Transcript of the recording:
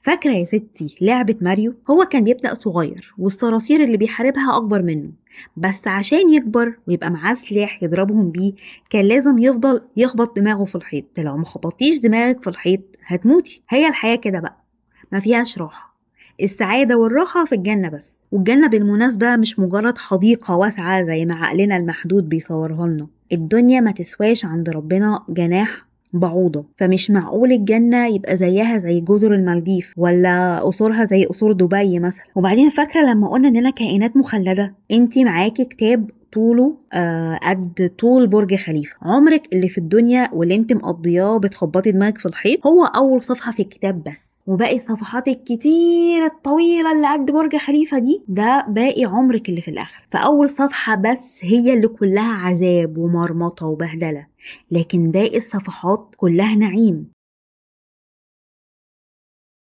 فاكرة يا ستي لعبة ماريو؟ هو كان بيبدأ صغير والصراصير اللي بيحاربها أكبر منه، بس عشان يكبر ويبقى معاه سلاح يضربهم بيه كان لازم يفضل يخبط دماغه في الحيط. لو ما خبطيش دماغك في الحيط هتموتي. هي الحياة كده بقى، ما فيهاش راحة. السعادة والراحة في الجنة بس، والجنة بالمناسبة مش مجرد حديقة واسعة زي ما عقلنا المحدود بيصورها لنا. الدنيا ما تسواش عند ربنا جناح بعوضة، فمش معقول الجنة يبقى زيها زي جزر المالديف ولا قصورها زي قصور دبي مثلا. وبعدين فاكرة لما قلنا اننا كائنات مخلدة؟ انتي معاكي كتاب طوله قد طول برج خليفة. عمرك اللي في الدنيا واللي انت مقضياه بتخبطي دماغك في الحيط هو اول صفحة في الكتاب بس، وباقي الصفحات الكتيرة الطويلة اللي قد برج خليفة دي ده باقي عمرك اللي في الآخر. فأول صفحة بس هي اللي كلها عذاب ومرمطة وبهدلة، لكن باقي الصفحات كلها نعيم.